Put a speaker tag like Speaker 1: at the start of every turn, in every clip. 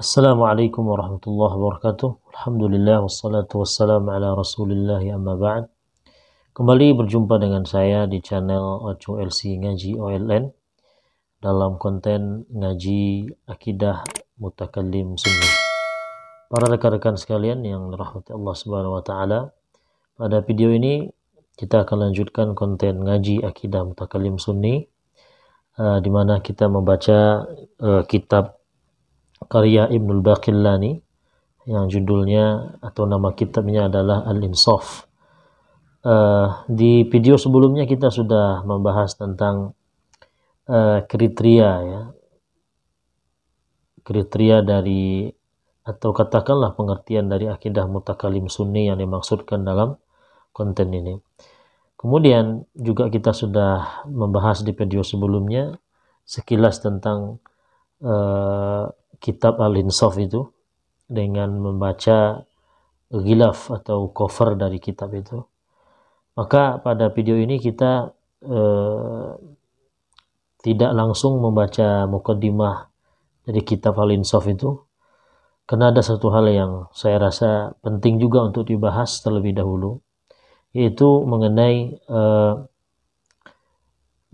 Speaker 1: Assalamualaikum warahmatullahi wabarakatuh. Alhamdulillah wassalatu wassalamu ala rasulillah amma ba'd. Kembali berjumpa dengan saya di channel Ocho LC Ngaji OLN dalam konten ngaji akidah mutakallim sunni. Para rekan-rekan sekalian yang dirahmati Allah Subhanahu wa taala, pada video ini kita akan lanjutkan konten ngaji akidah mutakallim sunni, di mana kita membaca kitab karya Ibnul Baqillani yang judulnya atau nama kitabnya adalah Al-Insaf. Di video sebelumnya kita sudah membahas tentang kriteria dari atau katakanlah pengertian dari akidah mutakallim sunni yang dimaksudkan dalam konten ini. Kemudian juga kita sudah membahas di video sebelumnya sekilas tentang kitab Al-Insaf itu dengan membaca ghilaf atau cover dari kitab itu. Maka pada video ini kita tidak langsung membaca muqaddimah dari kitab Al-Insaf itu, karena ada satu hal yang saya rasa penting juga untuk dibahas terlebih dahulu, yaitu mengenai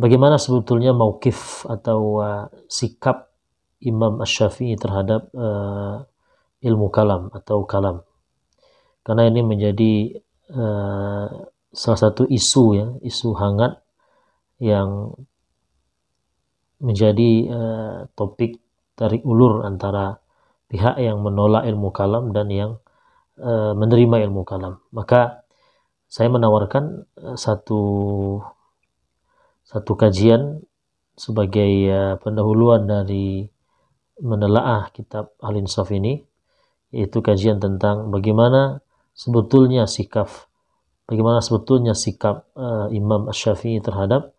Speaker 1: bagaimana sebetulnya mauqif atau sikap Imam Asy-Syafi'i terhadap ilmu kalam atau kalam. Karena ini menjadi salah satu isu hangat yang menjadi topik tarik ulur antara pihak yang menolak ilmu kalam dan yang menerima ilmu kalam. Maka saya menawarkan satu kajian sebagai pendahuluan dari menelaah kitab Al-Insaf ini, yaitu kajian tentang bagaimana sebetulnya sikap Imam Asy-Syafi'i terhadap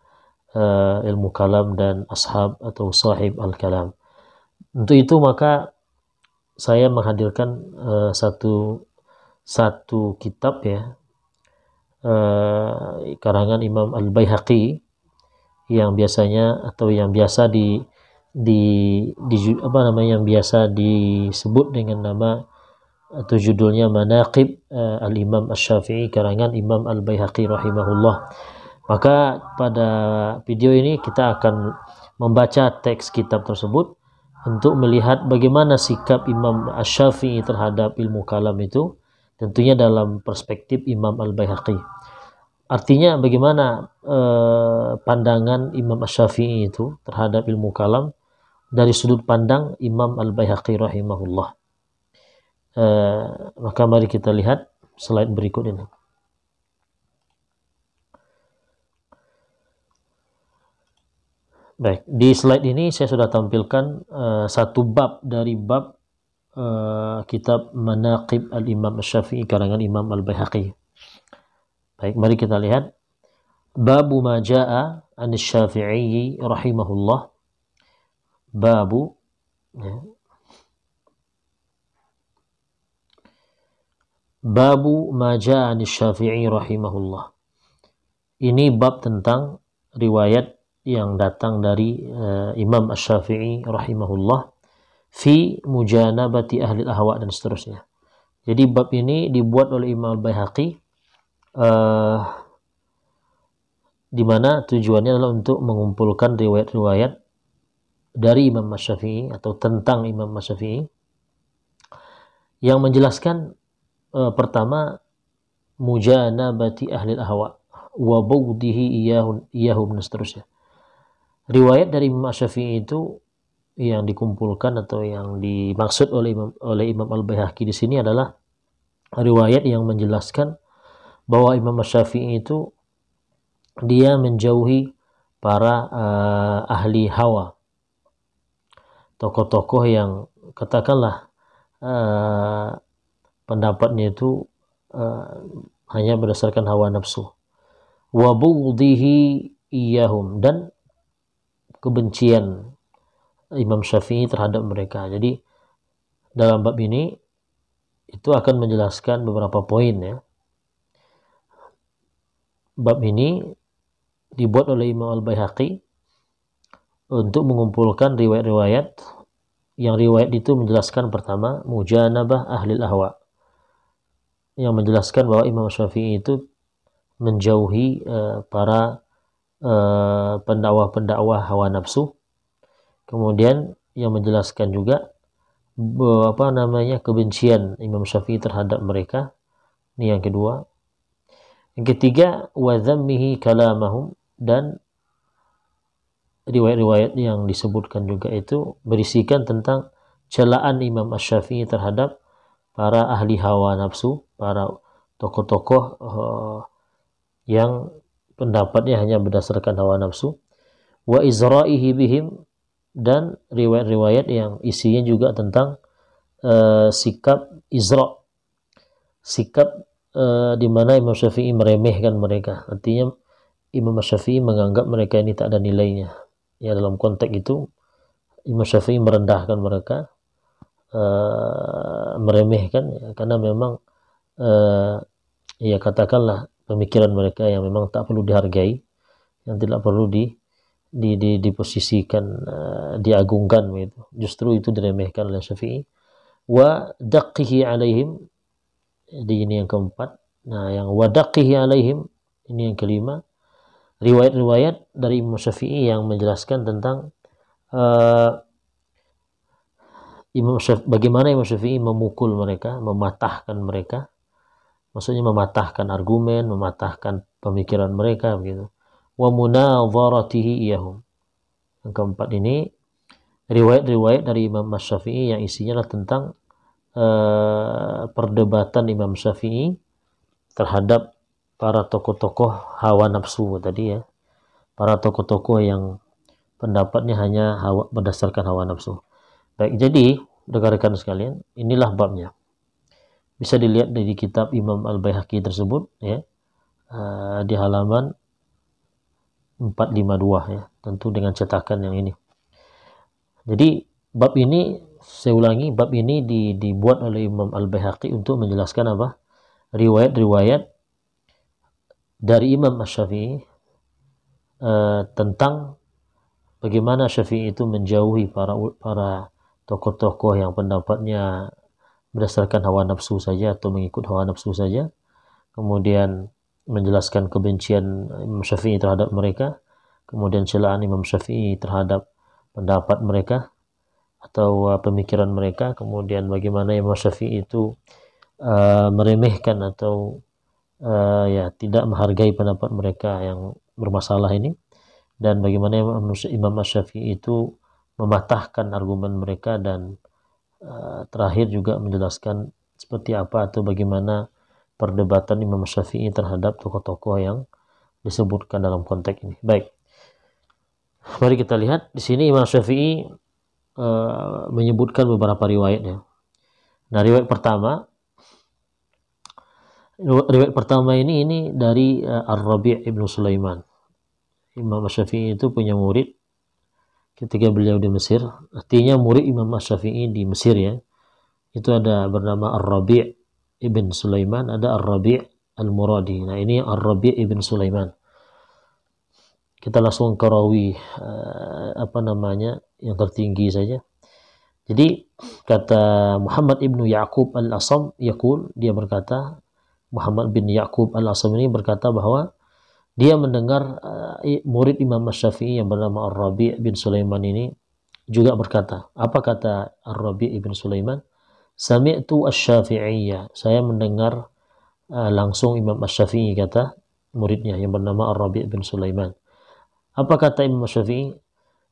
Speaker 1: ilmu kalam dan ashab atau sahib al-kalam. Untuk itu maka saya menghadirkan satu kitab karangan Imam Al-Baihaqi yang biasanya atau yang biasa yang biasa disebut dengan nama atau judulnya Manaqib Al-Imam Asy-Syafi'i karangan Imam Al-Baihaqi rahimahullah. Maka pada video ini kita akan membaca teks kitab tersebut untuk melihat bagaimana sikap Imam Asy-Syafi'i terhadap ilmu kalam itu, tentunya dalam perspektif Imam Al-Baihaqi. Artinya bagaimana pandangan Imam Asy-Syafi'i itu terhadap ilmu kalam dari sudut pandang Imam Al-Baihaqi rahimahullah. Maka mari kita lihat slide berikut ini. Baik, di slide ini saya sudah tampilkan satu bab dari bab kitab Manaqib Al-Imam Asy-Syafi'i karangan Imam Al-Baihaqi. Baik, mari kita lihat. Babu ma jaa an Asy-Syafi'i rahimahullah. Babu ma jaa an Asy-Syafi'i rahimahullah. Ini bab tentang riwayat yang datang dari Imam Asy-Syafi'i rahimahullah fi mujanabati ahli al-ahwa dan seterusnya. Jadi bab ini dibuat oleh Imam Al-Baihaqi di mana tujuannya adalah untuk mengumpulkan riwayat-riwayat dari Imam Asy-Syafi'i atau tentang Imam Asy-Syafi'i yang menjelaskan pertama mujanabati ahli al-ahwa wa bawdihi iyahum dan seterusnya. Riwayat dari Imam Asy-Syafi'i itu yang dikumpulkan atau yang dimaksud oleh Imam Al-Baihaqi di sini adalah riwayat yang menjelaskan bahwa Imam Asy-Syafi'i itu dia menjauhi para ahli hawa, tokoh-tokoh yang katakanlah pendapatnya itu hanya berdasarkan hawa nafsu. Wa bughdhihi iyahum, dan kebencian Imam Syafi'i terhadap mereka. Jadi dalam bab ini itu akan menjelaskan beberapa poin ya. Bab ini dibuat oleh Imam Al-Baihaqi untuk mengumpulkan riwayat-riwayat yang riwayat itu menjelaskan pertama mujanabah ahlil ahwa, yang menjelaskan bahwa Imam Syafi'i itu menjauhi para pendakwah-pendakwah hawa nafsu. Kemudian yang menjelaskan juga kebencian Imam Syafi'i terhadap mereka. Ini yang kedua. Yang ketiga, wa dzammihi kalamahum, dan riwayat-riwayat yang disebutkan juga itu berisikan tentang celaan Imam Asy-Syafi'i terhadap para ahli hawa nafsu, para tokoh-tokoh yang pendapatnya hanya berdasarkan hawa nafsu. Wa izra'ihi bihim, dan riwayat-riwayat yang isinya juga tentang sikap izra', sikap di mana Imam Syafi'i meremehkan mereka. Artinya Imam Syafi'i menganggap mereka ini tak ada nilainya. Ya, dalam konteks itu Imam Syafi'i merendahkan mereka, meremehkan, ya, karena memang ya katakanlah pemikiran mereka yang memang tak perlu dihargai, yang tidak perlu diposisikan, diagungkan gitu. Justru itu diremehkan oleh Syafi'i. Wa daqqihi alaihim, di ini yang keempat. Nah, yang wa daqqihi alaihim ini yang kelima. Riwayat-riwayat dari Imam Syafi'i yang menjelaskan tentang bagaimana Imam Syafi'i memukul mereka, mematahkan mereka. Maksudnya mematahkan argumen, mematahkan pemikiran mereka begitu. Wa munadharatihi iyahum. Yang keempat ini riwayat-riwayat dari Imam Syafi'i yang isinya adalah tentang perdebatan Imam Syafi'i terhadap para tokoh-tokoh hawa nafsu tadi, ya. Para tokoh-tokoh yang pendapatnya hanya berdasarkan hawa nafsu. Baik, jadi rekan-rekan sekalian, inilah babnya. Bisa dilihat dari kitab Imam Al-Baihaqi tersebut, ya, di halaman 452, ya, tentu dengan cetakan yang ini. Jadi bab ini, saya ulangi, bab ini dibuat oleh Imam Al-Baihaqi untuk menjelaskan apa? Riwayat-riwayat dari Imam Asy-Syafi'i tentang bagaimana Syafi'i itu menjauhi para tokoh-tokoh yang pendapatnya berdasarkan hawa nafsu saja atau mengikut hawa nafsu saja. Kemudian menjelaskan kebencian Imam Syafi'i terhadap mereka, kemudian celaan Imam Syafi'i terhadap pendapat mereka atau pemikiran mereka, kemudian bagaimana Imam Syafi'i itu meremehkan atau ya tidak menghargai pendapat mereka yang bermasalah ini, dan bagaimana Imam Syafi'i itu mematahkan argumen mereka, dan terakhir juga menjelaskan seperti apa atau bagaimana perdebatan Imam Syafi'i terhadap tokoh-tokoh yang disebutkan dalam konteks ini. Baik, mari kita lihat di sini Imam Syafi'i menyebutkan beberapa riwayatnya. Nah, riwayat pertama ini dari Ar-Rabi' ibn Sulaiman. Imam Syafi'i itu punya murid ketika beliau di Mesir. Artinya murid Imam Syafi'i di Mesir, ya, itu ada bernama Ar-Rabi' ibn Sulaiman, ada Ar-Rabi' Al-Muradi. Nah, ini Ar-Rabi' ibn Sulaiman. Kita langsung ke rawi yang tertinggi saja. Jadi kata Muhammad ibnu Ya'qub Al-Asam yaqul, dia berkata, Muhammad bin Ya'qub Al-Asam ini berkata bahwa dia mendengar murid Imam Syafi'i yang bernama Ar-Rabi' bin Sulaiman ini juga berkata. Apa kata Ar-Rabi' bin Sulaiman? Sami'tu Asy-Syafi'iyya, saya mendengar langsung Imam Asy-Syafi'i, kata muridnya yang bernama Ar-Rabi' bin Sulaiman. Apa kata Imam Syafi'i?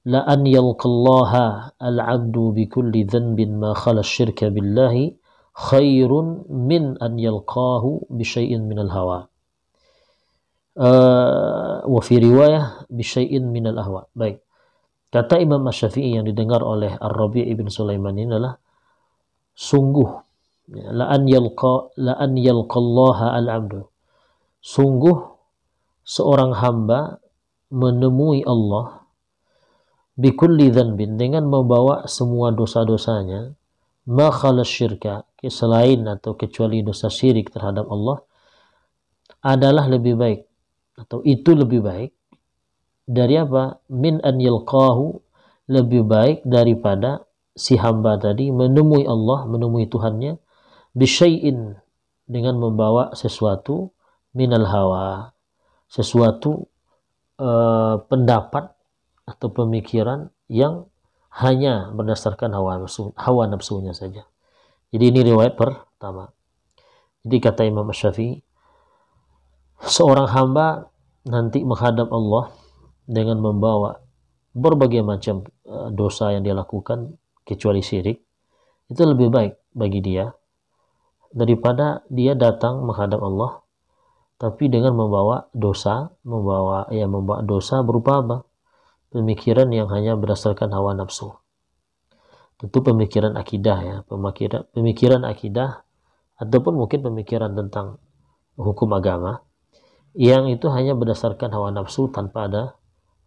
Speaker 1: La an yalqallaha al-'abdu bi kulli dhanbin ma khala asy-syirka billahi khairun min an yalqahu bi syai'in minal hawa. Wa fi riwayah bi syai'in minal ahwa. Baik. Kata Imam Asy-Syafi'i yang didengar oleh Ar-Rabi' ibn Sulaiman ini adalah sungguh, la an yalqallaha al-'abdu. Sungguh seorang hamba menemui Allah bikulli dzanbin, dengan membawa semua dosa-dosanya, ma khala syirka, selain atau kecuali dosa syirik terhadap Allah, adalah lebih baik atau itu lebih baik dari apa? Min an yalqahu, lebih baik daripada si hamba tadi menemui Allah, menemui Tuhannya bisyai'in, dengan membawa sesuatu minal hawa, sesuatu pendapat atau pemikiran yang hanya berdasarkan hawa nafsunya saja. Jadi ini riwayat pertama. Jadi kata Imam Syafi'i, seorang hamba nanti menghadap Allah dengan membawa berbagai macam dosa yang dia lakukan kecuali syirik, itu lebih baik bagi dia daripada dia datang menghadap Allah tapi dengan membawa dosa, membawa dosa berupa apa? Pemikiran yang hanya berdasarkan hawa nafsu. Tentu pemikiran akidah ya, pemikiran akidah ataupun mungkin pemikiran tentang hukum agama yang itu hanya berdasarkan hawa nafsu tanpa ada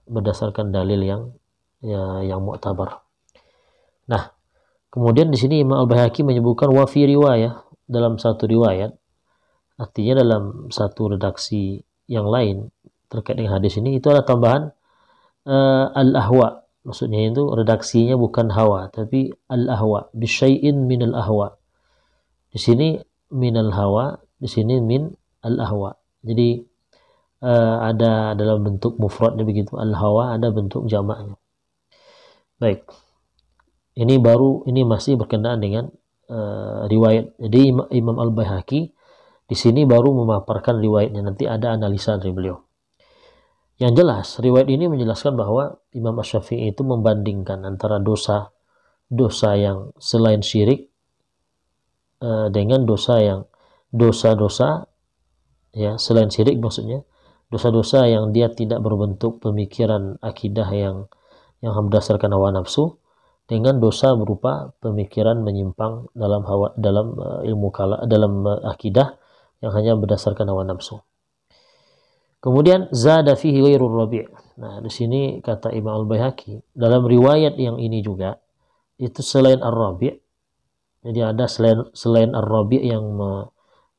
Speaker 1: berdasarkan dalil yang mu'tabar. Nah, kemudian di sini Imam Al-Baihaqi menyebutkan wa fi riwayah, dalam satu riwayat, artinya dalam satu redaksi yang lain terkait dengan hadis ini itu ada tambahan al-ahwa. Maksudnya itu redaksinya bukan hawa tapi al-ahwa, bisyai'in minal ahwa. Di sini minal hawa, di sini min al-ahwa. Jadi ada dalam bentuk mufradnya begitu, al-hawa ada bentuk jamaknya. Baik. Ini masih berkenaan dengan riwayat. Jadi Imam Al-Baihaqi di sini baru memaparkan riwayatnya, nanti ada analisa dari beliau. Yang jelas, riwayat ini menjelaskan bahwa Imam Asy-Syafi'i itu membandingkan antara dosa yang selain syirik dengan dosa-dosa ya selain syirik, maksudnya dosa-dosa yang dia tidak berbentuk pemikiran akidah yang berdasarkan hawa nafsu, dengan dosa berupa pemikiran menyimpang dalam akidah yang hanya berdasarkan hawa nafsu. Kemudian zada fihi ghairur rabi'. Nah, di sini kata Imam Al-Baihaqi, dalam riwayat yang ini juga itu selain ar-rabi'. Jadi ada selain ar-rabi' yang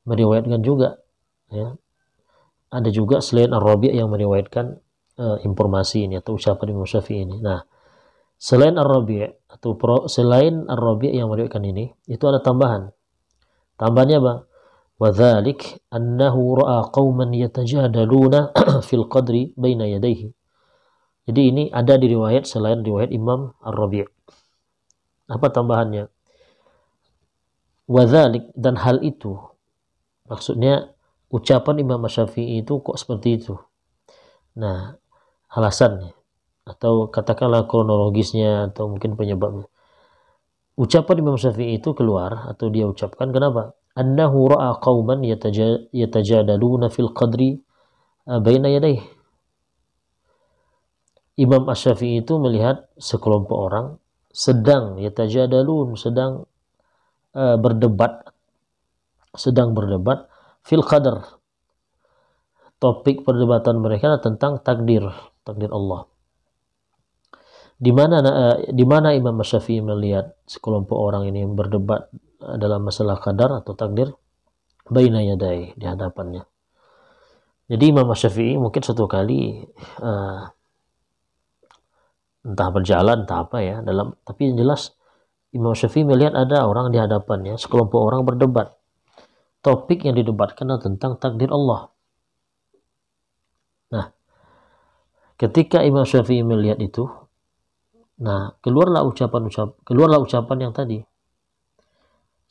Speaker 1: meriwayatkan juga ya. Ada juga selain ar-rabi' yang meriwayatkan informasi ini atau ucapan Imam Syafi'i ini. Nah, selain ar-rabi' atau selain ar-rabi' yang meriwayatkan ini, itu ada tambahan. Tambahannya apa? وذلك أنه رأى قوما يتجادلون في القدر بين يديه. Jadi ini ada di riwayat selain riwayat Imam Ar-Rabi'. Apa tambahannya? Wadzalik, dan hal itu, maksudnya ucapan Imam Syafi'i itu kok seperti itu. Nah, alasannya atau katakanlah kronologisnya atau mungkin penyebabnya. Ucapan Imam Syafi'i itu keluar atau dia ucapkan kenapa? Annahu ra'a qauman yatajadaluna fil qadri baina yadayhi. Imam Asy-Syafi'i itu melihat sekelompok orang sedang berdebat fil qadar. Topik perdebatan mereka tentang takdir Allah. Di mana Imam Asy-Syafi'i melihat sekelompok orang ini berdebat dalam masalah qadar atau takdir baina yadai, di hadapannya. Jadi Imam Asy-Syafi'i mungkin suatu kali entah berjalan entah apa ya, tapi yang jelas Imam Syafi'i melihat ada orang di hadapannya, sekelompok orang berdebat. Topik yang didebatkan adalah tentang takdir Allah. Nah, ketika Imam Syafi'i melihat itu, nah keluarlah ucapan yang tadi.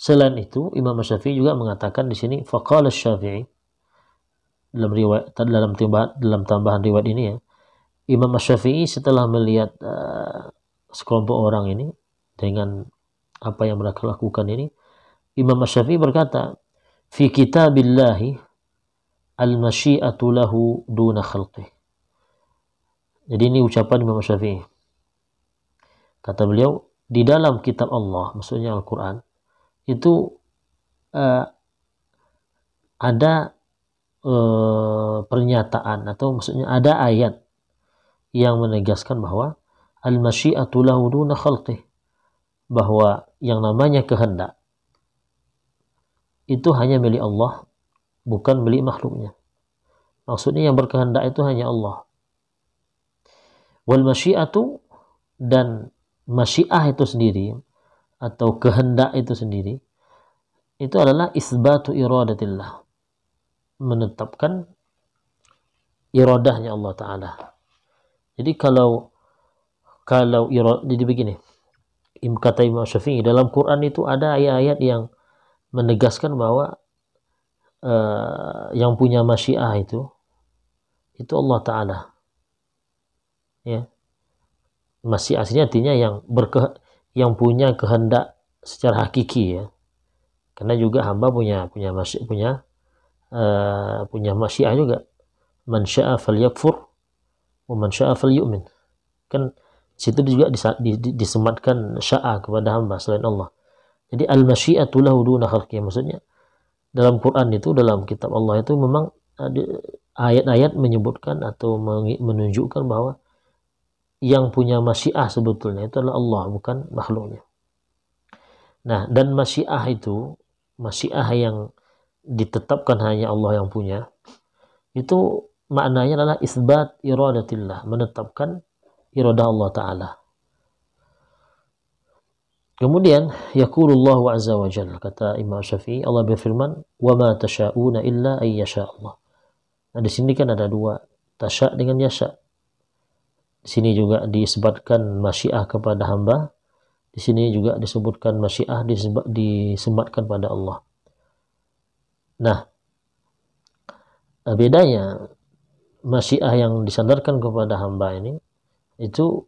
Speaker 1: Selain itu, Imam Syafi'i juga mengatakan di sini faqala Syafi'i dalam tambahan riwayat ini ya. Imam Syafi'i setelah melihat sekelompok orang ini dengan apa yang mereka lakukan ini, Imam Syafi'i berkata, fi kitabillahi al-masyi'atu lahu duna khalqih. Jadi ini ucapan Imam Syafi'i. Kata beliau, di dalam kitab Allah, maksudnya Al-Quran, itu ada pernyataan atau maksudnya ada ayat yang menegaskan bahwa al-masyi'atu lahu duna khalqih, bahwa yang namanya kehendak itu hanya milik Allah, bukan milik makhluknya. Maksudnya yang berkehendak itu hanya Allah. Wal masyi'atu, dan masyiah itu sendiri, atau kehendak itu sendiri, itu adalah isbatu iradatillah, menetapkan iradahnya Allah Ta'ala. Jadi jadi begini, kata Imam Syafi'i, dalam Quran itu ada ayat-ayat yang menegaskan bahwa yang punya masyiah itu Allah Ta'ala. Ya. Masyiah aslinya artinya yang punya kehendak secara hakiki, ya. Karena juga hamba punya masyiah juga. Man syaa falyakfur wa man syaa falyu'min. Kan situ juga disematkan syaa kepada hamba selain Allah. Jadi al-masyiatu lahu duna khalqi, maksudnya dalam Quran itu, dalam kitab Allah itu memang ayat-ayat menyebutkan atau menunjukkan bahwa yang punya masyiah sebetulnya itu adalah Allah, bukan makhluknya. Nah, dan masyiah itu, masyiah yang ditetapkan hanya Allah yang punya, itu maknanya adalah isbat iradatillah, menetapkan iradah Allah Ta'ala. Kemudian yaqulullahu azza wa jalla, kata Imam Syafi'i, Allah berfirman, wa ma tasha'una illa ay yasha Allah. Nah, di sini kan ada dua, tasya' dengan yasha'. Di sini juga disebutkan masyiah kepada hamba, di sini juga disebutkan masyiah disematkan pada Allah. Nah, bedanya masyiah yang disandarkan kepada hamba ini itu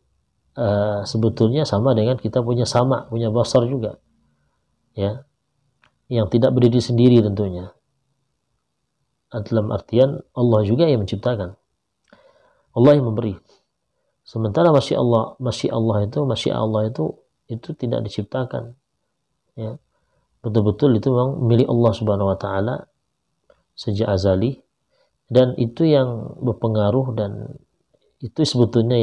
Speaker 1: sebetulnya sama dengan kita punya basar juga, ya, yang tidak berdiri sendiri tentunya. Dalam artian Allah juga yang menciptakan, Allah yang memberi. Sementara masyiah Allah itu tidak diciptakan, ya. Betul-betul itu memang milik Allah Subhanahu wa Ta'ala sejak azali, dan itu yang berpengaruh, dan itu sebetulnya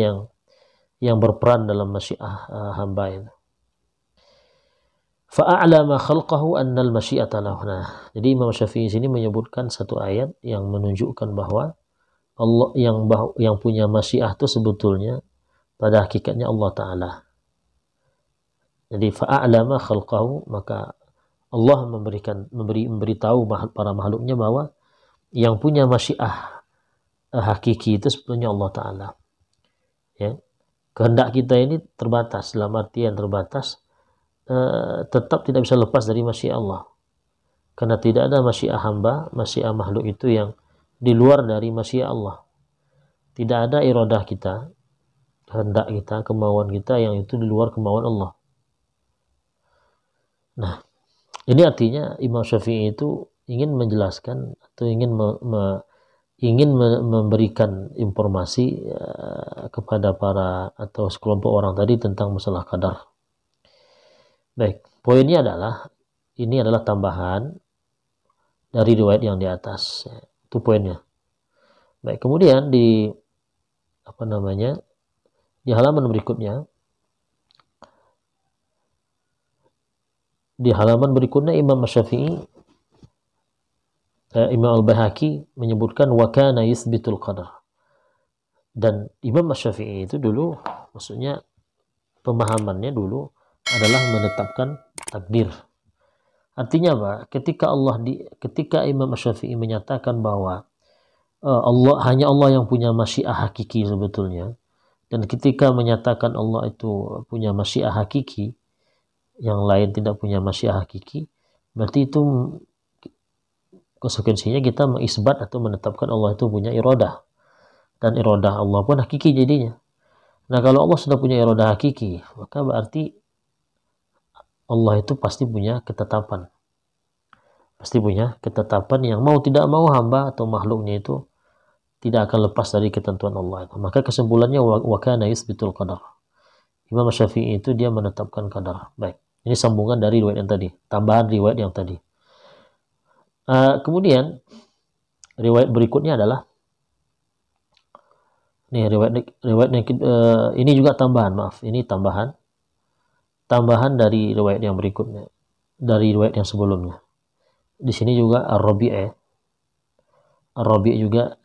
Speaker 1: yang berperan dalam masyiah hamba itu. Fa'a'la ma khalqahu annal masyiata lahu. Nah, jadi Imam Syafi'i sini menyebutkan satu ayat yang menunjukkan bahwa Allah yang punya masyiah itu sebetulnya pada hakikatnya Allah Ta'ala. Jadi fa'a'la ma khalqahu, maka Allah memberitahu para makhluknya bahwa yang punya masyiah hakiki itu sebetulnya Allah Ta'ala. Ya. Kehendak kita ini terbatas, dalam artian terbatas, tetap tidak bisa lepas dari masyiah Allah. Karena tidak ada masyiah hamba, masyiah makhluk itu yang di luar dari masyiah Allah. Tidak ada iradah kita, kehendak kita, kemauan kita yang itu di luar kemauan Allah. Nah, ini artinya Imam Syafi'i itu ingin menjelaskan atau ingin memberikan informasi kepada para atau sekelompok orang tadi tentang masalah qadar. Baik, poinnya adalah ini adalah tambahan dari riwayat yang di atas. Itu poinnya. Baik, kemudian di halaman berikutnya, Imam Syafi'i, Imam Al-Baihaqi menyebutkan wa kana yusbitul qadar. Dan Imam Syafi'i itu dulu, maksudnya pemahamannya dulu adalah menetapkan takdir. Artinya apa? Ketika Imam Syafi'i menyatakan bahwa hanya Allah yang punya masyiah hakiki sebetulnya, dan ketika menyatakan Allah itu punya masyiah hakiki, yang lain tidak punya masyiah hakiki, berarti itu konsekuensinya kita mengisbat atau menetapkan Allah itu punya iradah, dan iradah Allah pun hakiki jadinya. Nah, kalau Allah sudah punya iradah hakiki, maka berarti Allah itu pasti punya ketetapan. Pasti punya ketetapan yang mau tidak mau hamba atau makhluknya itu tidak akan lepas dari ketentuan Allah itu. Maka kesimpulannya wa kana yusbitul qadar. Imam Syafi'i itu dia menetapkan qadar. Baik. Ini sambungan dari riwayat yang tadi, tambahan riwayat yang tadi. Kemudian riwayat berikutnya adalah riwayat ini juga tambahan, ini tambahan dari riwayat yang berikutnya, dari riwayat yang sebelumnya. Di sini juga Ar-Rabi' juga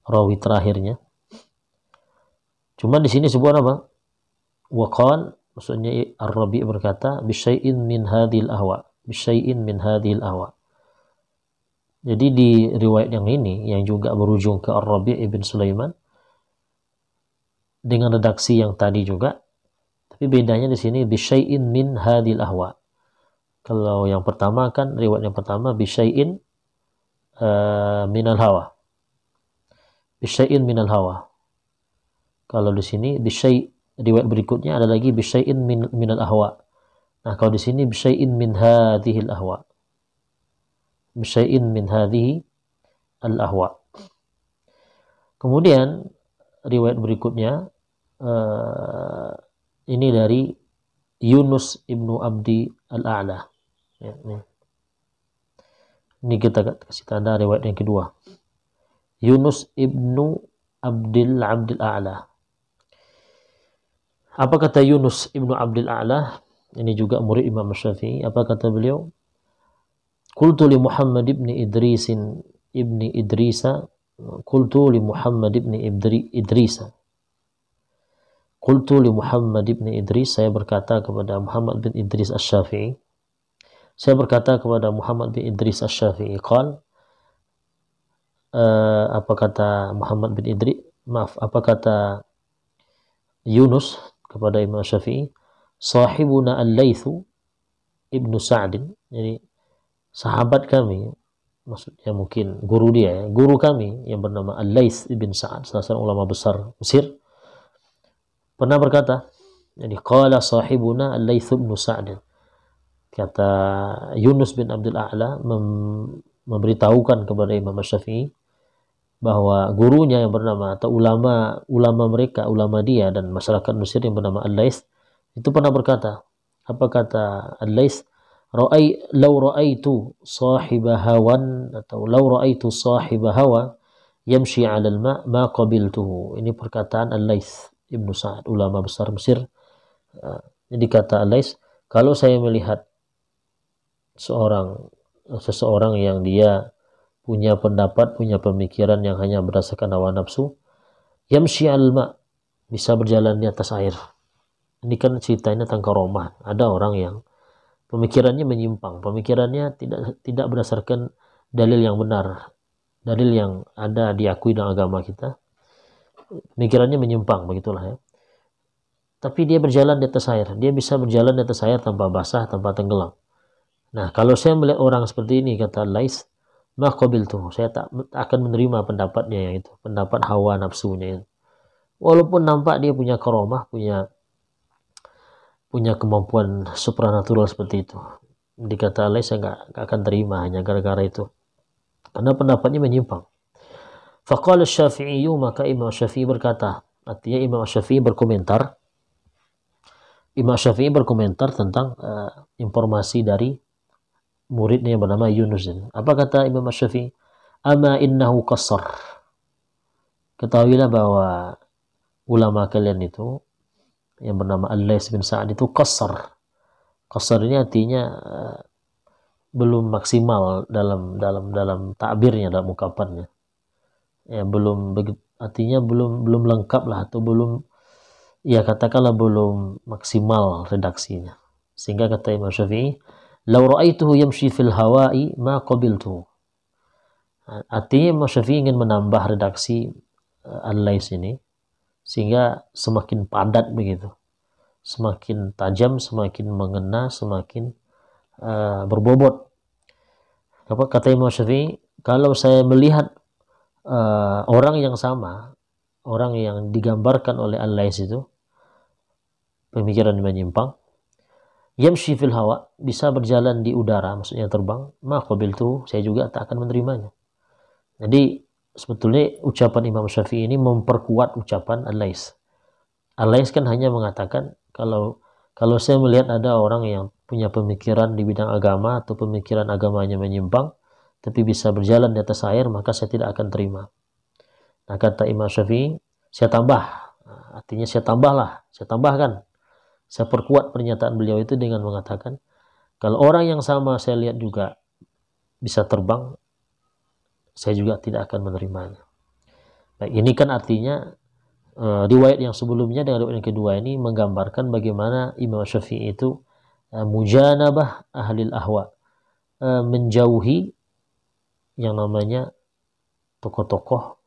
Speaker 1: rawi terakhirnya. Cuma di sini sebuah apa? Waqal Maksudnya Ar-Rabi' berkata bisyai'in min hadhil ahwa, bisyai'in min hadhil ahwa. Jadi di riwayat yang ini yang juga berujung ke Ar-Rabi' ibn Sulaiman dengan redaksi yang tadi juga, tapi bedanya di sini bisyai'in min hadhil ahwa. Kalau yang pertama kan riwayat yang pertama bisyai'in minal hawa. Bisyai'in minal hawa. Kalau di sini bisyai', riwayat berikutnya ada lagi bisyai'in minal ahwa. Nah, kalau di sini bisyai'in min hadhil ahwa. Bisyai'in min hadhihi al ahwa. Kemudian riwayat berikutnya ini dari Yunus ibnu Abdi al-A'la. Ya, ini kita kasih tanda riwayat yang kedua. Yunus ibnu Abdil A'la. Apa kata Yunus ibnu Abdil A'la? Ini juga murid Imam Syafi'i. Apa kata beliau? Qultu li Muhammad ibni Idrisa. Qultu li Muhammad ibni Idrisa. Qultu li Muhammad ibni Idris. Saya berkata kepada Muhammad bin Idris Asy-Syafi'i. Saya berkata kepada Muhammad bin Idris Asy-Syafi'i. Qal. Apa kata Muhammad bin Idris? Maaf, apa kata Yunus kepada Imam Syafi'i? Sahibuna al-Laythu ibnu Sa'din. Jadi sahabat kami, maksudnya mungkin guru dia ya, guru kami yang bernama Al-Layth ibn Sa'ad, salah seorang ulama besar Mesir, pernah berkata, jadi qala sahibuna Al-Layth ibn Sa'd. Kata Yunus bin Abdul A'la memberitahukan kepada Imam Syafi'i bahwa gurunya yang bernama atau ulama mereka, ulama dia dan masyarakat Mesir yang bernama Al-Layth itu pernah berkata, apa kata Al-Layth? Law ra'aitu sahiba hawan atau law ra'aitu sahiba hawa yamshi 'ala al-ma' ma qabiltuhu. Ini perkataan Al-Layth Ibnu Sa'ad, ulama besar Mesir. Jadi kata Al-Layth, kalau saya melihat seseorang yang dia punya pendapat, punya pemikiran yang hanya berdasarkan hawa nafsu, yamshi 'alal ma', bisa berjalan di atas air. Ini kan ceritanya tentang karomah. Ada orang yang pemikirannya menyimpang, pemikirannya tidak berdasarkan dalil yang benar, dalil yang ada diakui dalam agama kita. Pemikirannya menyimpang, begitulah ya. Tapi dia berjalan di atas air, dia bisa berjalan di atas air tanpa basah, tanpa tenggelam. Nah, kalau saya melihat orang seperti ini, kata Lais, ma qabiltuhu, saya tak akan menerima pendapatnya yang itu, pendapat hawa nafsunya itu. Walaupun nampak dia punya karomah, punya kemampuan supranatural seperti itu. Dikata Allah, saya nggak akan terima hanya gara-gara itu. Karena pendapatnya menyimpang. Faqala Syafi'i, maka Imam Syafi'i berkata, artinya Imam Syafi'i berkomentar. Imam Syafi'i berkomentar tentang informasi dari muridnya yang bernama Yunus. Apa kata Imam Syafi'i? Ama innahu qassar. Ketahuilah bahwa ulama kalian itu yang bernama Al-Layth bin Sa'ad itu qasar. Qasar ini artinya belum maksimal dalam takbirnya, dalam ungkapannya. Ya, artinya belum lengkap lah, atau belum, ya katakanlah belum maksimal redaksinya. Sehingga kata Imam Syafi'i, "Law ra'aituhu yamshi fil hawa'i ma qabiltuhu." Artinya Imam Syafi'i ingin menambah redaksi Al-Layth ini sehingga semakin padat begitu, semakin tajam, semakin mengena, semakin berbobot. Apa kata Imam Syafi'i? Kalau saya melihat orang yang sama, orang yang digambarkan oleh Al-Layth itu, pemikiran menyimpang, yamshi fil hawa, bisa berjalan di udara, maksudnya terbang, ma qabiltu, saya juga tak akan menerimanya. Jadi sebetulnya ucapan Imam Syafi'i ini memperkuat ucapan Al-Layth. Al-Layth kan hanya mengatakan kalau saya melihat ada orang yang punya pemikiran di bidang agama atau pemikiran agamanya menyimpang tapi bisa berjalan di atas air, maka saya tidak akan terima. Nah, kata Imam Syafi'i, saya tambah. Artinya saya tambahkan. Saya perkuat pernyataan beliau itu dengan mengatakan, kalau orang yang sama saya lihat juga bisa terbang, saya juga tidak akan menerimanya. Baik, ini kan artinya riwayat yang sebelumnya dengan riwayat yang kedua ini menggambarkan bagaimana Imam Syafi'i itu mujanabah ahlil ahwa, menjauhi yang namanya tokoh-tokoh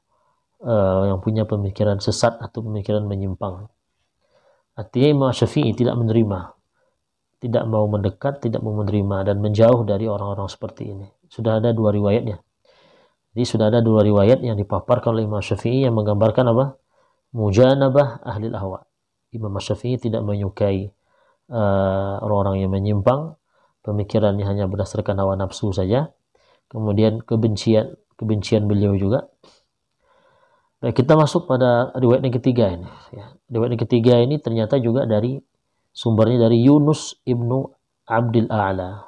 Speaker 1: yang punya pemikiran sesat atau pemikiran menyimpang. Artinya Imam Syafi'i tidak menerima, tidak mau mendekat, tidak mau menerima, dan menjauh dari orang-orang seperti ini. Sudah ada dua riwayatnya. Jadi sudah ada dua riwayat yang dipaparkan oleh Imam Syafi'i yang menggambarkan apa? Mujanabah ahlil ahwa. Imam Syafi'i tidak menyukai orang-orang yang menyimpang, pemikirannya hanya berdasarkan hawa nafsu saja. Kemudian kebencian beliau juga. Baik, kita masuk pada riwayat yang ketiga ini. Ya, riwayat yang ketiga ini ternyata juga dari sumbernya dari Yunus ibnu Abdul A'la.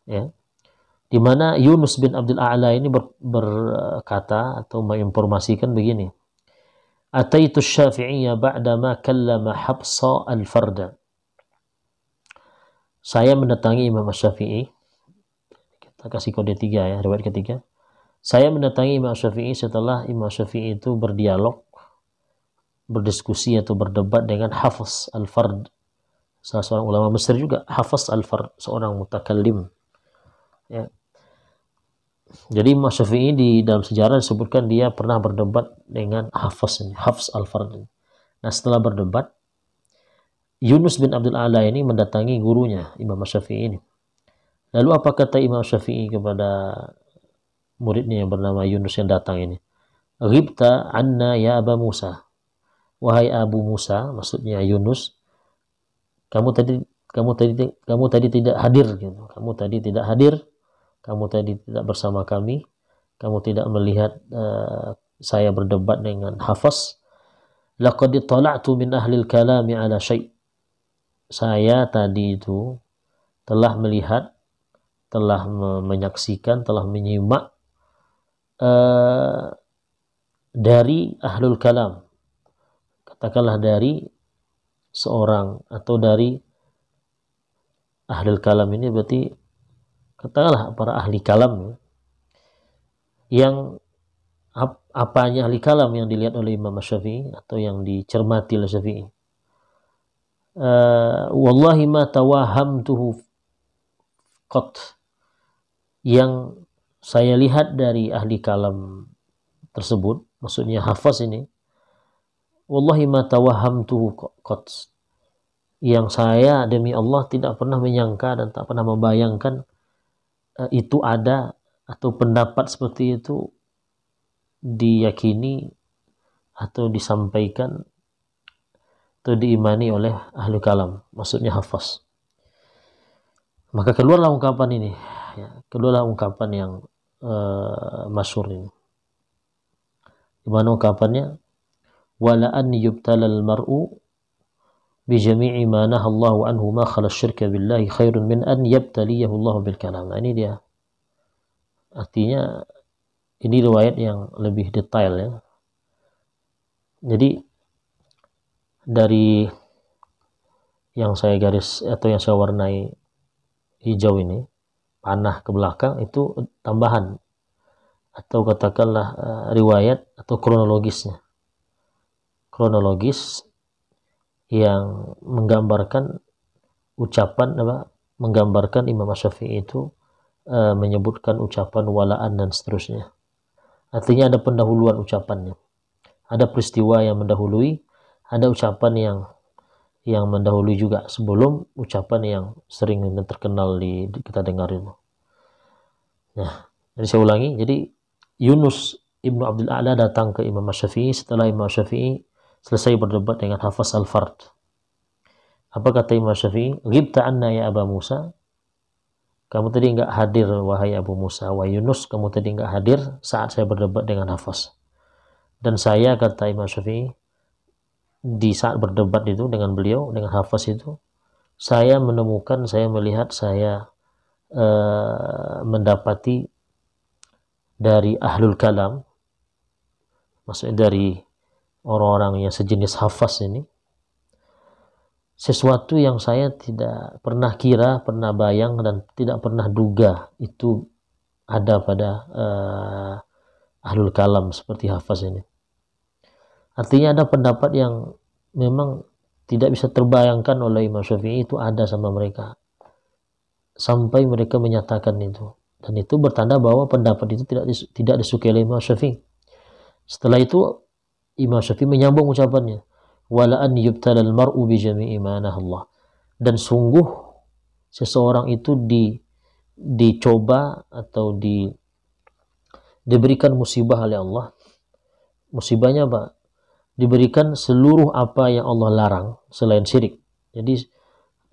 Speaker 1: Ya, di mana Yunus bin Abdul A'la ini berkata atau menginformasikan begini. Ataitu Syafi'iyya ba'dama kallama Hafsa al-Farda. Saya mendatangi Imam Syafi'i. Kita kasih kode 3 ya, riwayat ketiga. Saya mendatangi Imam Syafi'i setelah Imam Syafi'i itu berdialog, berdiskusi atau berdebat dengan Hafiz al-Fard, salah seorang ulama Mesir juga. Hafiz al-Fard, seorang mutakallim. Ya. Jadi Imam Syafi'i di dalam sejarah disebutkan dia pernah berdebat dengan Hafiz al-Fard. Nah, setelah berdebat, Yunus bin Abdul A'la ini mendatangi gurunya Imam Syafi'i ini. Lalu apa kata Imam Syafi'i kepada muridnya yang bernama Yunus yang datang ini? Ghibta anna ya Aba Musa. Wahai Abu Musa, maksudnya Yunus, kamu tadi tidak hadir gitu. Kamu tadi tidak hadir. Kamu tadi tidak bersama kami. Kamu tidak melihat saya berdebat dengan Hafiz. Laqad tala'tu min ahlil kalami ala syai'. Saya tadi itu telah melihat, telah menyaksikan, telah menyimak dari ahlul kalam. Katakanlah dari seorang atau dari ahlul kalam ini berarti katakanlah para ahli kalam yang apanya ahli kalam yang dilihat oleh Imam Syafi'i atau yang dicermati oleh Syafi'i. Wallahi ma tawahamtuhu qat, yang saya lihat dari ahli kalam tersebut, maksudnya Hafiz ini, wallahi ma tawahamtuhu qat, yang saya demi Allah tidak pernah menyangka dan tak pernah membayangkan itu ada atau pendapat seperti itu diyakini atau disampaikan atau diimani oleh ahli kalam, maksudnya Hafiz. Maka keluarlah ungkapan ini, ya, keluarlah ungkapan yang masyhur ini. Di mana ungkapannya? Wala an yubtalal mar'u bi jami'i ma nahallahu anhu ma khala syirka billahi khairun min an yabtaliyahu Allah bil kalam. Nah, ini dia. Artinya ini riwayat yang lebih detail ya. Jadi dari yang saya garis atau yang saya warnai hijau ini, panah ke belakang, itu tambahan atau katakanlah riwayat atau kronologisnya. Kronologis yang menggambarkan ucapan menggambarkan Imam Syafi'i itu menyebutkan ucapan walaan dan seterusnya. Artinya ada pendahuluan ucapannya. Ada peristiwa yang mendahului, ada ucapan yang mendahului juga sebelum ucapan yang sering dan terkenal kita dengar itu. Nah, jadi saya ulangi. Jadi Yunus ibnu Abdul A'la datang ke Imam Syafi'i setelah Imam Syafi'i selesai berdebat dengan Hafiz al-Fard. Apa kata Imam Syafi'i? Ghibta anna ya Aba Musa. Kamu tadi enggak hadir wahai Abu Musa. Wahai Yunus, kamu tadi enggak hadir saat saya berdebat dengan Hafiz. Dan saya, kata Imam Syafi'i, di saat berdebat itu dengan beliau, dengan Hafiz itu, saya menemukan, saya melihat, saya mendapati dari ahlul kalam, maksudnya dari orang-orang yang sejenis Hafiz ini, sesuatu yang saya tidak pernah kira, pernah bayang, dan tidak pernah duga itu ada pada ahlul kalam seperti Hafiz ini. Artinya ada pendapat yang memang tidak bisa terbayangkan oleh Imam Syafi'i itu ada sama mereka. Sampai mereka menyatakan itu. Dan itu bertanda bahwa pendapat itu tidak disukai oleh Imam Syafi'i. Setelah itu Imam Syafi'i menyambung ucapannya, wala an yubtalal mar'u bi jami'i ma Allah. Dan sungguh seseorang itu dicoba atau diberikan musibah oleh Allah. Musibahnya apa? Diberikan seluruh apa yang Allah larang selain syirik. Jadi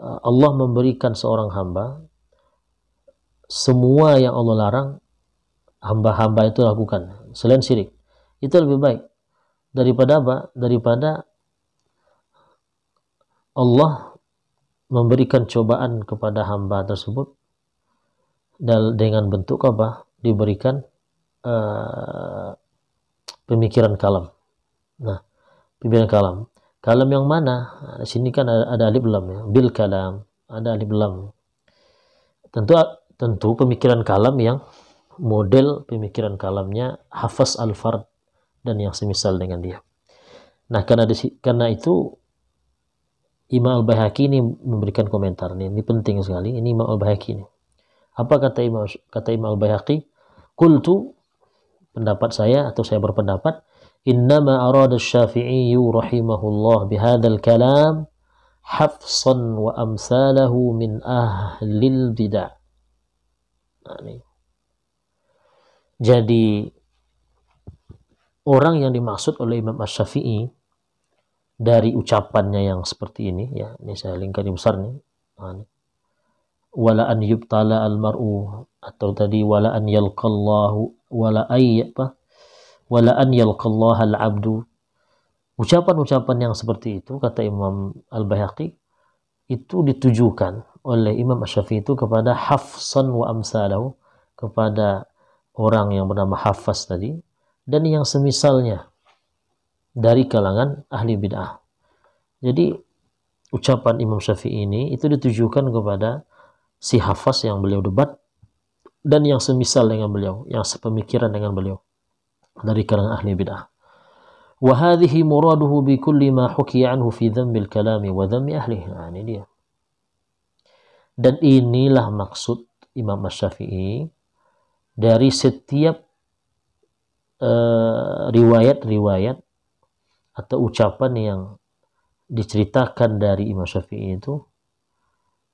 Speaker 1: Allah memberikan seorang hamba semua yang Allah larang hamba-hamba itu lakukan selain syirik. Itu lebih baik daripada apa? Daripada Allah memberikan cobaan kepada hamba tersebut dan dengan bentuk apa? Diberikan pemikiran kalam. Nah, pemikiran kalam. Kalam yang mana? Nah, di sini kan ada alif lam ya. Bil kalam, ada alif lam. Tentu pemikiran kalam yang model pemikiran kalamnya Hafs Al-Fard dan yang semisal dengan dia. Nah, karena itu Imam Al-Baihaqi ini memberikan komentar ini penting sekali. Ini Imam Al-Baihaqi ini. Apa kata Imam Al-Baihaqi? Qultu, pendapat saya atau saya berpendapat, innama arada Asy-Syafi'i rahimahullah bihadzal kalam hafsan wa amsalahu min ahlil bid'ah. Nah, ini. Jadi orang yang dimaksud oleh Imam Asy-Syafi'i dari ucapannya yang seperti ini, ya, ini saya lingkari besar nih. Nah, wala an yubtala al-mar'u, atau tadi wala an yalqallahu wala an yalqallaha al-'abdu. Ucapan-ucapan yang seperti itu kata Imam Al-Baihaqi itu ditujukan oleh Imam Asy-Syafi'i itu kepada Hafsan wa amsalahu, kepada orang yang bernama Hafs tadi dan yang semisalnya dari kalangan ahli bid'ah. Jadi ucapan Imam Syafi'i ini itu ditujukan kepada si Hafs yang beliau debat dan yang semisal dengan beliau, yang sepemikiran dengan beliau dari kalangan ahli bid'ah. Wa hadhihi muraduhu bi kulli ma hukiya anhu fi dhammil kalami wa dhammi ahlihi. Nah, ini dia. Dan inilah maksud Imam Asy-Syafi'i dari setiap riwayat-riwayat atau ucapan yang diceritakan dari Imam Syafi'i itu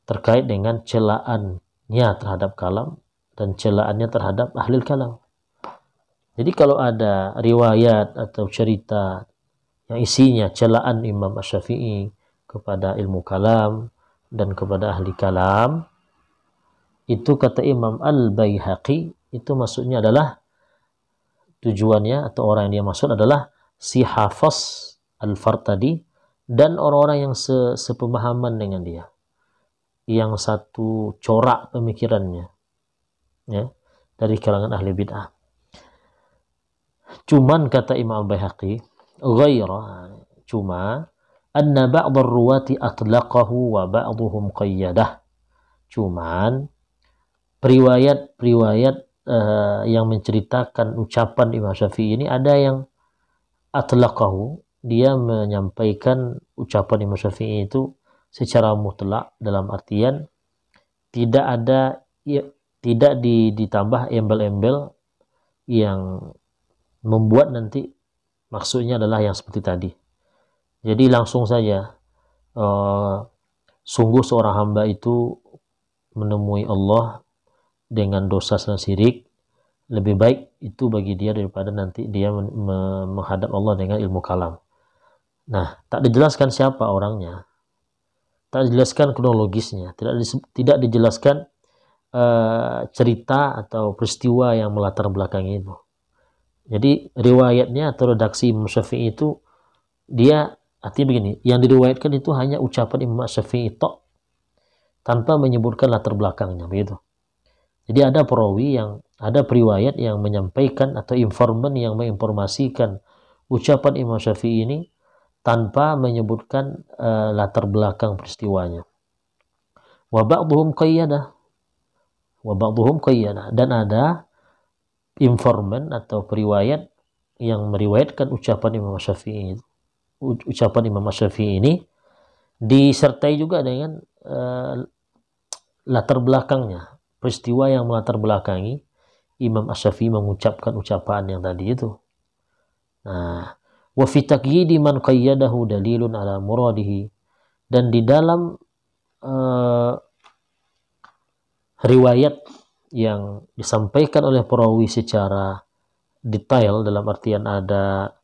Speaker 1: terkait dengan celaannya terhadap kalam dan celaannya terhadap ahli kalam. Jadi kalau ada riwayat atau cerita yang isinya celaan Imam Asy-Syafi'i kepada ilmu kalam dan kepada ahli kalam, itu kata Imam Al-Baihaqi, itu maksudnya adalah tujuannya atau orang yang dia maksud adalah si Hafs Al-Fard tadi dan orang-orang yang sepemahaman dengan dia, yang satu corak pemikirannya, ya, dari kalangan ahli bid'ah. Cuman kata Imam Al-Baihaqi, cuma anna ba'd ar-ruwati atlaqahu wa ba'dhum qayyadah. Cuman riwayat yang menceritakan ucapan Imam Syafi'i ini ada yang atlaqahu, dia menyampaikan ucapan Imam Syafi'i itu secara mutlak, dalam artian tidak ada tidak ditambah embel-embel yang membuat nanti maksudnya adalah yang seperti tadi. Jadi langsung saja sungguh seorang hamba itu menemui Allah dengan dosa dan syirik, lebih baik itu bagi dia daripada nanti dia menghadap Allah dengan ilmu kalam. Nah, tak dijelaskan siapa orangnya, tak dijelaskan kronologisnya, tidak dijelaskan cerita atau peristiwa yang melatar belakangi itu. Jadi riwayatnya atau redaksi Imam Syafi'i itu dia artinya begini, yang diriwayatkan itu hanya ucapan Imam Syafi'i tok tanpa menyebutkan latar belakangnya, begitu. Jadi ada perawi ada periwayat yang menyampaikan atau informan yang menginformasikan ucapan Imam Syafi'i ini tanpa menyebutkan latar belakang peristiwanya. Wa ba'dhum qayyadah. Dan ada informan atau periwayat yang meriwayatkan ucapan Imam Syafi'i. Ucapan Imam Syafi'i ini disertai juga dengan latar belakangnya, peristiwa yang melatar belakangi Imam Syafi'i mengucapkan ucapan yang tadi itu. Nah, wa fi taqyidi man qayyadahu dalilun ala muradihi, dan di dalam riwayat yang disampaikan oleh perawi secara detail, dalam artian ada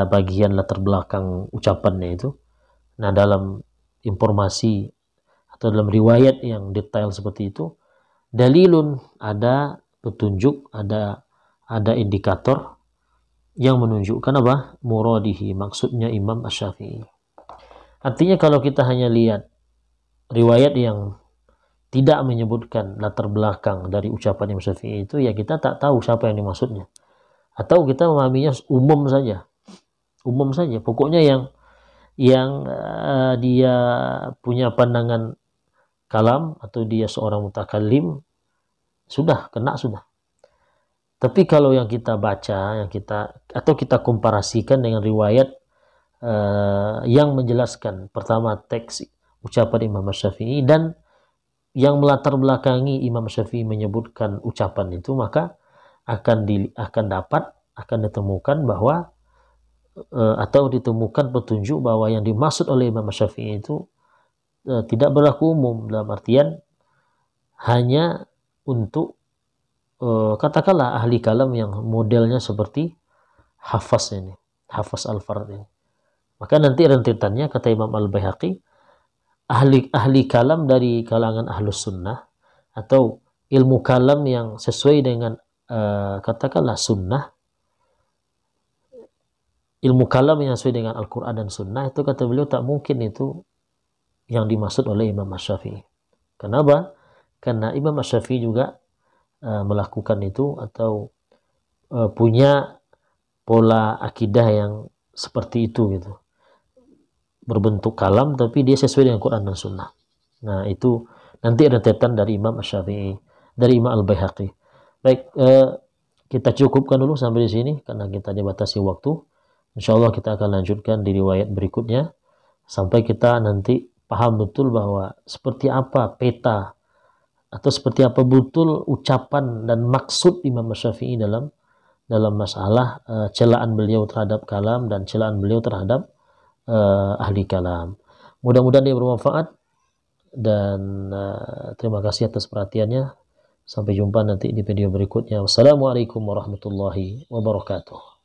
Speaker 1: bagian latar belakang ucapannya itu. Nah, dalam informasi atau dalam riwayat yang detail seperti itu, dalilun, ada petunjuk, ada indikator yang menunjukkan apa? Muradihi, maksudnya Imam Asy-Syafi'i. Artinya kalau kita hanya lihat riwayat yang tidak menyebutkan latar belakang dari ucapan Imam Syafi'i itu, ya kita tak tahu siapa yang dimaksudnya. Atau kita memahaminya umum saja. Umum saja. Pokoknya yang dia punya pandangan kalam atau dia seorang mutakallim, sudah kena sudah. Tapi kalau yang kita baca, atau kita komparasikan dengan riwayat yang menjelaskan pertama teks ucapan Imam Syafi'i dan yang melatar belakangi Imam Syafi'i menyebutkan ucapan itu, maka akan ditemukan bahwa atau ditemukan petunjuk bahwa yang dimaksud oleh Imam Syafi'i itu tidak berlaku umum, dalam artian hanya untuk katakanlah ahli kalam yang modelnya seperti Hafaz ini, Hafaz Al-Fard ini. Maka nanti rentetannya kata Imam Al-Baihaqi, ahli kalam dari kalangan ahlus sunnah atau ilmu kalam yang sesuai dengan katakanlah sunnah, ilmu kalam yang sesuai dengan Al-Quran dan sunnah, itu kata beliau tak mungkin itu yang dimaksud oleh Imam Asy-Syafi'i. Kenapa? Karena Imam Asy-Syafi'i juga melakukan itu atau punya pola akidah yang seperti itu gitu, berbentuk kalam tapi dia sesuai dengan Quran dan Sunnah. Nah, itu nanti ada rentetan dari Imam Asy-Syafi'i, dari Imam Al-Baihaqi. Baik, kita cukupkan dulu sampai di sini karena kita dibatasi waktu. Insyaallah kita akan lanjutkan di riwayat berikutnya sampai kita nanti paham betul bahwa seperti apa peta atau seperti apa betul ucapan dan maksud Imam Syafi'i dalam masalah celaan beliau terhadap kalam dan celaan beliau terhadap ahli kalam. Mudah-mudahan dia bermanfaat dan terima kasih atas perhatiannya. Sampai jumpa nanti di video berikutnya. Wassalamualaikum warahmatullahi wabarakatuh.